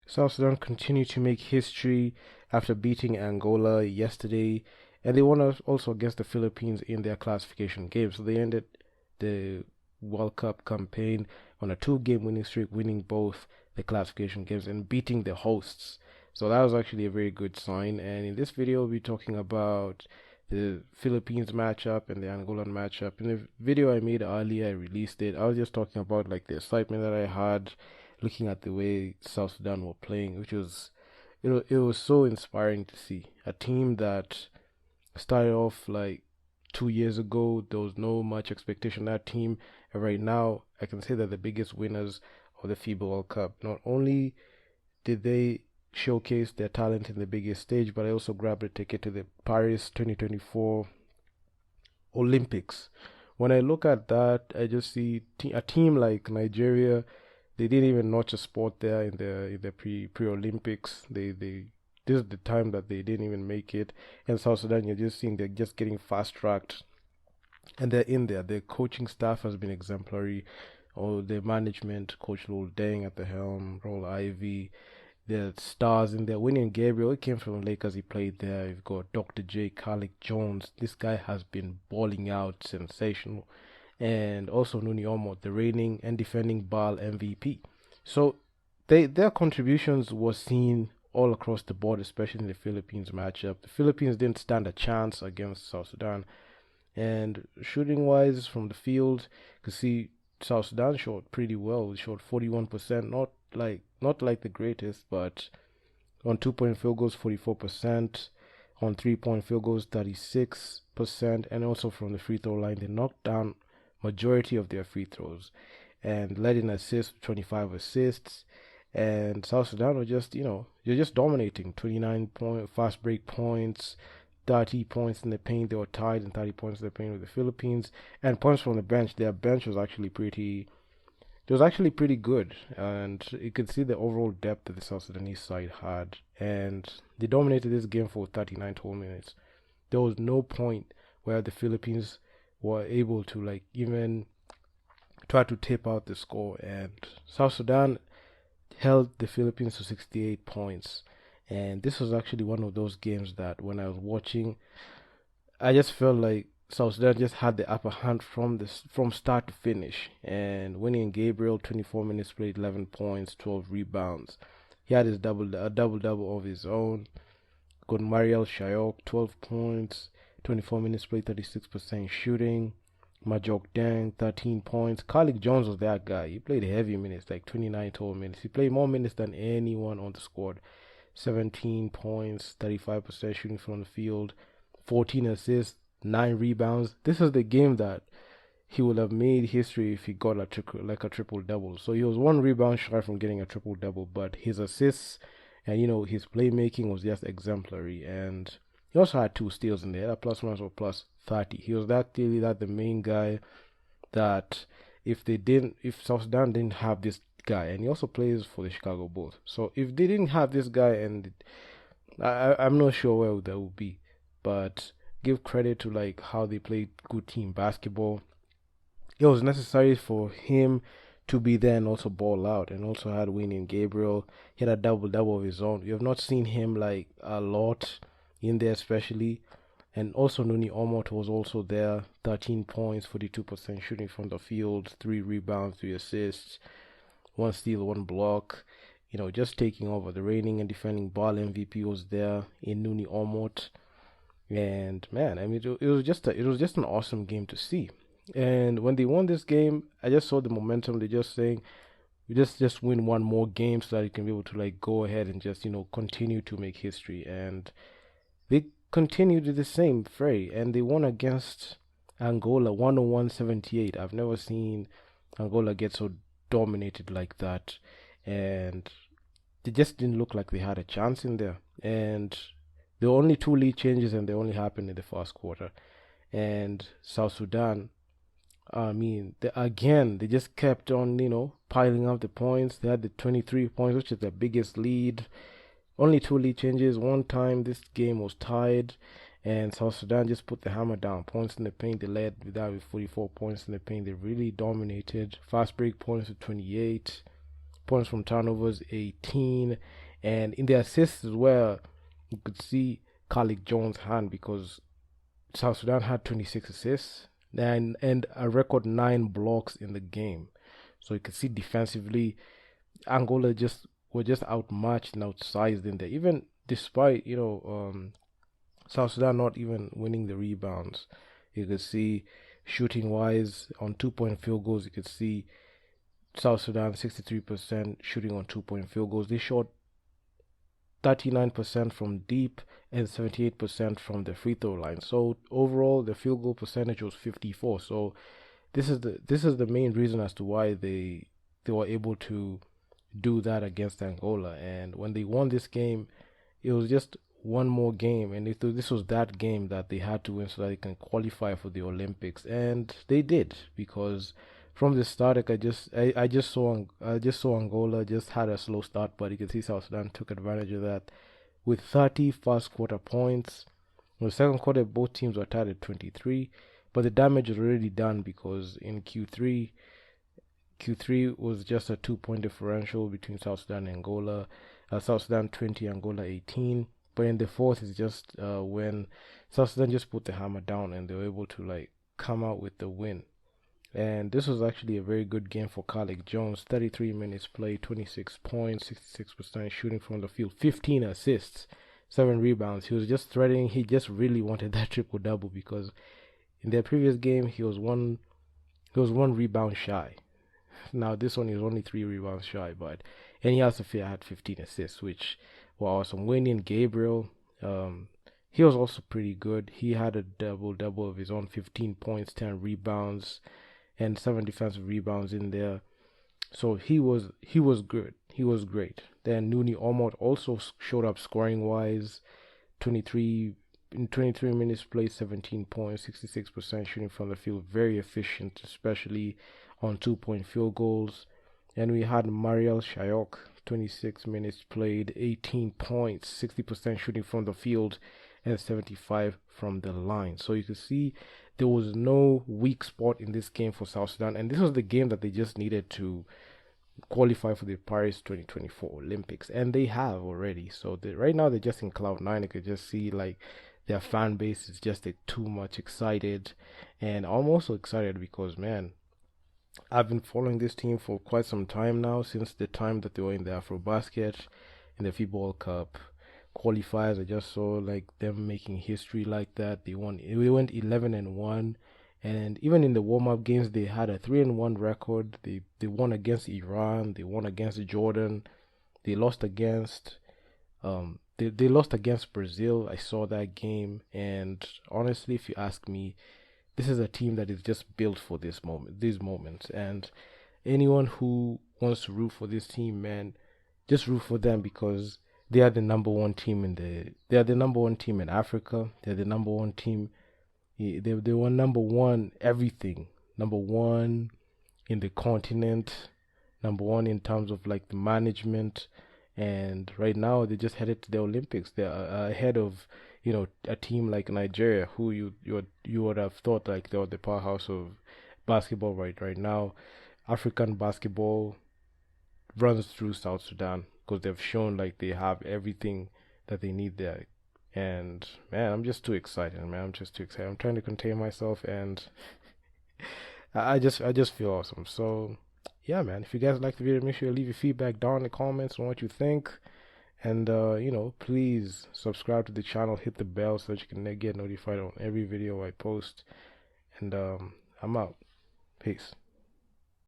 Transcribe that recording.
South Sudan continue to make history after beating Angola yesterday, and they won also against the Philippines in their classification game. So they ended the World Cup campaign on a two-game winning streak, winning both the classification games and beating the hosts. So that was actually a very good sign. And in this video, we'll be talking about the Philippines matchup and the Angolan matchup. In the video I made earlier, I released it. I was just talking about like the excitement that I had looking at the way South Sudan were playing, which was it was so inspiring to see a team that started off like 2 years ago. There was no much expectation of that team, and right now I can say that the biggest winners of the FIBA World Cup. Not only did they showcase their talent in the biggest stage, but I also grabbed a ticket to the Paris 2024 Olympics. When I look at that, I just see a team like Nigeria. They didn't even notch a spot there in the pre Olympics. They this is the time that they didn't even make it. And South Sudan, you're just seeing they're just getting fast tracked, and they're in there. Their coaching staff has been exemplary. Or the management, Coach Lul Deng at the helm, Roll Ivy, the stars in there. Winning Gabriel, he came from Lakers, he played there. You've got Dr. J. Khalid Jones. This guy has been balling out, sensational. And also Nuni Omo, the reigning and defending BAL MVP. So their contributions were seen all across the board, especially in the Philippines matchup. The Philippines didn't stand a chance against South Sudan. And shooting wise from the field, you can see South Sudan shot pretty well. It shot 41%, not like the greatest, but on 2-point field goals 44%, on 3-point field goals 36%, and also from the free throw line they knocked down majority of their free throws and led in assists, 25 assists. And South Sudan were just, you're just dominating. 29 fast break points, 30 points in the paint. They were tied in 30 points in the paint with the Philippines. And points from the bench. Their bench was actually pretty good. And you could see the overall depth that the South Sudanese side had. And they dominated this game for 39 total minutes. There was no point where the Philippines were able to like even try to tape out the score, and South Sudan held the Philippines to 68 points. And this was actually one of those games that when I was watching, I just felt like South Sudan just had the upper hand from start to finish. And winning Gabriel, 24 minutes played, 11 points, 12 rebounds. He had a double double of his own. Got Mariel Shayok, 12 points, 24 minutes played, 36% shooting. Majok Dang, 13 points. Khalid Jones was that guy. He played heavy minutes, like 29 total minutes. He played more minutes than anyone on the squad. 17 points, 35% shooting from the field, 14 assists, 9 rebounds. This is the game that he would have made history if he got a triple double. So he was one rebound shy from getting a triple double, but his assists and his playmaking was just exemplary. And he also had 2 steals in there. That plus ones were plus 30. He was that clearly that the main guy that if South Sudan didn't have this guy, and he also plays for the Chicago Bulls. So if they didn't have this guy, and I'm not sure where that would be, but give credit to like how they played good team basketball. It was necessary for him to be there and also ball out, and also had winning Gabriel. He had a double double of his own. We have not seen him like a lot in there, especially. And also Nuni Omot was also there, 13 points, 42% shooting from the field, 3 rebounds, 3 assists, 1 steal, 1 block. Just taking over. The reigning and defending BAL MVP was there in Nuni Omot. And man, I mean, it was just an awesome game to see. And when they won this game, I just saw the momentum. They're just saying, we just win one more game so that you can be able to like go ahead and just continue to make history. And they continued the same fray, and they won against Angola 101-78. I've never seen Angola get so dominated like that, and they just didn't look like they had a chance in there. And there were only 2 lead changes, and they only happened in the first quarter. And South Sudan, I mean, they just kept on, piling up the points. They had the 23 points, which is their biggest lead. Only 2 lead changes. One time this game was tied, and South Sudan just put the hammer down. Points in the paint, they led with 44 points in the paint. They really dominated. Fast break points with 28. points from turnovers, 18. And in the assists as well, you could see Khalid Jones' hand because South Sudan had 26 assists and a record 9 blocks in the game. So you could see defensively, Angola just were just outmatched and outsized in there. Even despite South Sudan not even winning the rebounds, you could see shooting wise on 2 point field goals. You could see South Sudan 63% shooting on 2 point field goals. They shot 39% from deep and 78% from the free throw line. So overall, the field goal percentage was 54. So this is the main reason as to why they were able to do that against Angola. And when they won this game, it was just one more game, and this was that game that they had to win so that they can qualify for the Olympics, and they did because from the start, like I just saw Angola just had a slow start, but you can see South Sudan took advantage of that with 30 first quarter points. In the second quarter, both teams were tied at 23, but the damage was already done because in Q3 was just a 2 point differential between South Sudan and Angola. South Sudan 20, Angola 18. But in the fourth is just when South Sudan just put the hammer down and they were able to like come out with the win. And this was actually a very good game for Khalid Jones. 33 minutes played, 26 points, 66% shooting from the field, 15 assists, 7 rebounds. He was just threatening. He just really wanted that triple double because in their previous game he was one rebound shy. Now this one is only 3 rebounds shy, but and he also had 15 assists, which were awesome. Wayne Gabriel, he was also pretty good. He had a double of his own, 15 points, 10 rebounds, and 7 defensive rebounds in there. So he was good. He was great. Then Nuni Omot also showed up scoring wise, 23 in 23 minutes played, 17 points, 66% shooting from the field, very efficient, especially on 2 point field goals. And we had Mariel Shayok, 26 minutes played, 18 points, 60% shooting from the field, and 75 from the line. So you can see there was no weak spot in this game for South Sudan, and this was the game that they just needed to qualify for the Paris 2024 Olympics, and they have already. So right now they're just in cloud nine. You could just see like their fan base is just too much excited, and I'm also excited because man, I've been following this team for quite some time now, since the time that they were in the AfroBasket, in the FIBA World Cup qualifiers. I just saw like them making history like that. They won. We went 11-1, and even in the warm-up games, they had a 3-1 record. They won against Iran. They won against Jordan. They lost against they lost against Brazil. I saw that game, and honestly, if you ask me, this is a team that is just built for these moments. And anyone who wants to root for this team, man, just root for them because they are the number one team they are the number one team in Africa. They're the number one team. They were number one everything. Number one in the continent. Number one in terms of like the management. And right now they just headed to the Olympics. They're ahead of a team like Nigeria, who you would have thought like they were the powerhouse of basketball right now. African basketball runs through South Sudan because they've shown like they have everything that they need there. And man, I'm just too excited, man. I'm just too excited. I'm trying to contain myself, and I just feel awesome. So yeah, man. If you guys like the video, make sure you leave your feedback down in the comments on what you think. And please subscribe to the channel, hit the bell so that you can get notified on every video I post. And I'm out. Peace.